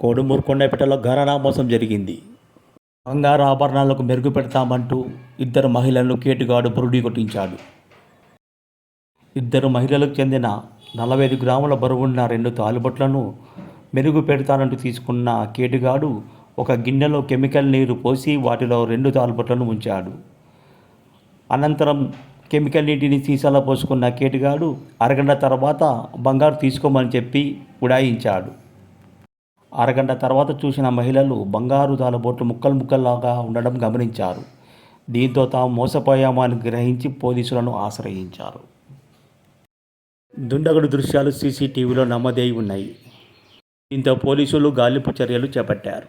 కోడుమూరు కొండపేటలో ఘరానా మోసం జరిగింది. బంగారు ఆభరణాలకు మెరుగు పెడతామంటూ ఇద్దరు మహిళలను కేటుగాడు పురుడి కొట్టించాడు. ఇద్దరు మహిళలకు చెందిన 45 గ్రాముల బరువున్న 2 తాళిబొట్లను మెరుగు పెడతానంటూ తీసుకున్న కేటుగాడు ఒక గిన్నెలో కెమికల్ నీరు పోసి వాటిలో 2 తాళిబొట్లను ఉంచాడు. అనంతరం కెమికల్ నీటిని సీసాలో పోసుకున్న కేటుగాడు అరగంట తర్వాత బంగారు తీసుకోమని చెప్పి ఉడాయించాడు. అరగంట తర్వాత చూసిన మహిళలు బంగారు తాళబొట్లు ముక్కలు ముక్కల్లాగా ఉండడం గమనించారు. దీంతో తాము మోసపోయామని గ్రహించి పోలీసులను ఆశ్రయించారు. దుండగుడు దృశ్యాలు సీసీటీవీలో నమోదై ఉన్నాయి. దీంతో పోలీసులు గాలింపు చర్యలు చేపట్టారు.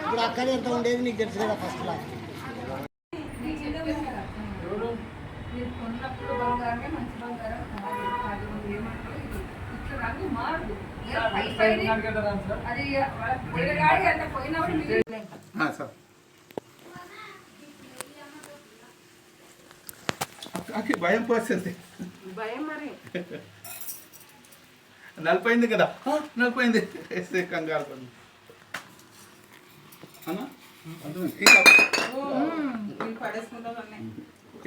ఇప్పుడు అక్కడ ఎంత ఉండేది నీకు తెలుసు కదా. ఫస్ట్ లా భయం పోస్తుంది. నలిపోయింది కదా, నలిపోయింది వేస్తే కంగారు పడి అన్నా.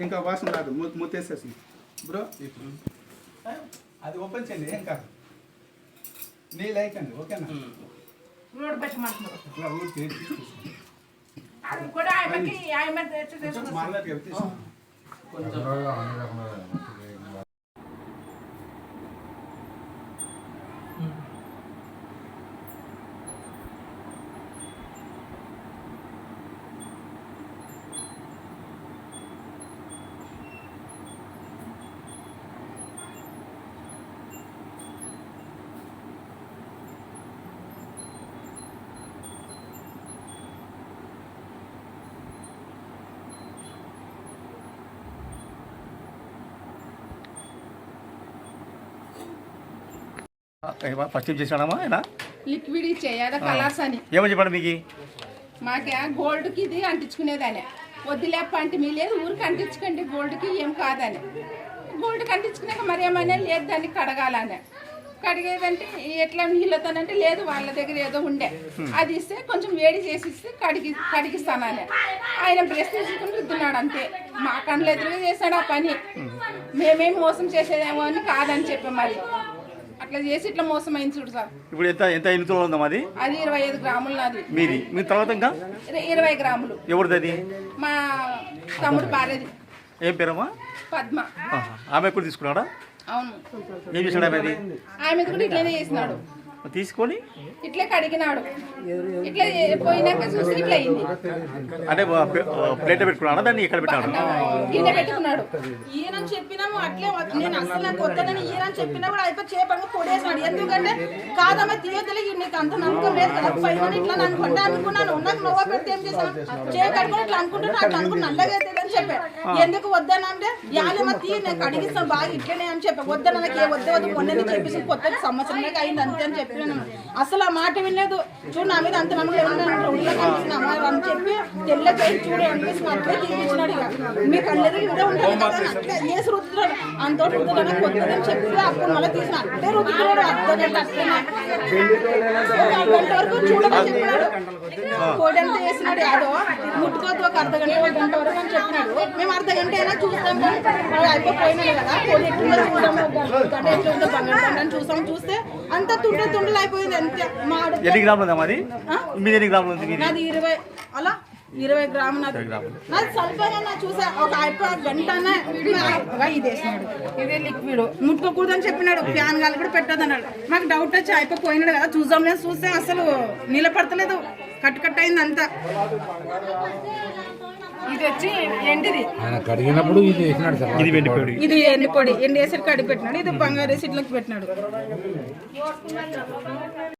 ఇంకా వాసన రాదు, మూతేసేసి బ్రో. అది ఓపెన్ చేయండి, ఏం కాదు. నీ లైక్ అండి, ఓకేనా? ఫస్ట్ ఏం చేసినాడమ్మా ఆయన? లిక్విడ్ ఇచ్చేయాలి కలర్స్ అని. ఏమని చెప్పండి మీకు? మాకే గోల్డ్కి ఇది అంటించుకునేదాన్ని. వద్దులేప్ప అంటే మీ లేదు, ఊరికి అంటించుకోండి, గోల్డ్కి ఏం కాదని. గోల్డ్కి అంటించుకున్నాక మరి ఏమైనా లేదు, దాన్ని కడగాలని. కడిగేదంటే ఎట్లా నీళ్ళతోనంటే లేదు, వాళ్ళ దగ్గర ఏదో ఉండే అది ఇస్తే కొంచెం వేడి చేసి ఇస్తే కడిగిస్తానని ఆయన బ్రష్ తీసుకుని రుద్దున్నాడు అంతే. మా కళ్ళు ఎదురుగా చేశాడు ఆ పని. మేమేం మోసం చేసేదేమో అని కాదని చెప్పాం. మరి అట్లా చేసి ఇట్లా మోసం అయింది చూడు సార్. ఇప్పుడు ఎంత ఎన్ని తులాలు ఉందా అది? 25 గ్రాములు నాది. మీది? మీ తర్వాత ఇంకా 20 గ్రాములు. ఎవరిది అది? మా తమ్ముడు భార్యది. ఏం పేరమ్మా? పద్మ. ఆమె కూడా తీసుకున్నాడా? అవును. ఏం చేసాడు ఆమె? ఆమె కూడా ఇట్లనే చేసినాడు, తీసుకొని ఇట్లే కడిగినాడు. ఇట్లా పోయినాక చూసి ఇట్లా అయింది. అంటే ప్లేట్ పెట్టుకున్నాడా, దాన్ని ఎక్కడ పెట్టాడు? గిన్నె పెట్టుకున్నాడు. ఈయన చెప్పినాము అట్లే, నేను అసలు నాకు వద్దని ఈయన చెప్పినా కూడా అయిపోయి చేపంగా పొడేసినాడు. ఎందుకంటే కాదమ్మ తీయతలే, నీకు అంత నమ్మకం లేదు కదా. పైన ఇట్లా అనుకుంటా అనుకున్నాను, నాకు నవ్వ పెడితే ఏం చేశాను, చేయకడుకుని ఇట్లా అనుకుంటున్నా, అట్లా అనుకుని నల్లగా అవుతుంది అని చెప్పాడు. ఎందుకు వద్దనంటే యాలమ్మ తీ, నేను కడిగిస్తాను బాగా ఇట్లనే అని చెప్పా. వద్దన నాకు ఏ వద్ద వద్దు, మొన్న చెప్పేసి కొత్త సంవత్సరంలో అయింది అంతే అని చెప్పి అసలు ఆ మాట వినలేదు. చూడు నా మీద అంత నమ్మకం ఏమన్నా అని చెప్పి తెల్లకి చూడు అనిపిస్తుంది. అట్లే తీపించినాడు. ఇక మీ కళ్ళెది ఇదే ఉంటుంది కదా, అట్లా వేసి రుద్దుతున్నాడు. అంత రుద్దుతాడు కొత్తదని చెప్పి అప్పుడు మళ్ళీ తీసిన అట్లే రుద్దుతున్నాడు. అర్ధగంట అట్లనే అర్ధగంట వరకు చూడమని చెప్పినాడు. కోడి అంతా వేసినాడు, యాదో ముట్టుకోవద్దు ఒక అర్ధగంట 1 గంట వరకు అని చెప్పినాడు. మేము అర్ధగంట అయినా చూస్తాం అయిపోయినాడు కదా. కోడి ఎట్లుందో చూద్దాము, గంట ఎట్లుందో బంగారు చూసాం. చూస్తే అంత తుండలు అయిపోయింది అంతే. ఎన్ని గ్రాములు అది? మీది ఎన్ని గ్రాములు ఉంది? నాది 20, అలా 20 గ్రాములు నాది. సల్ఫర్ నా చూసా ఒక గంటనే ఇది వేసినాడు. ఇదే లిక్విడ్ ముట్టుకోకూడదని చెప్పినాడు. ఫ్యాన్ గాలి కూడా పెట్టదన్నాడు. మాకు డౌట్ వచ్చి అయిపోయినాడు కదా, చూద్దాం లేదు. చూస్తే అసలు నిలబడతలేదు, కట్టు అయింది అంతా. ఇది వచ్చి ఎండిది, కడిగినప్పుడు ఇది ఎండి పొడి ఎండి వేసి కడిగి పెట్టినాడు. ఇది బంగారు వేసి ఇట్లోకి పెట్టినాడు.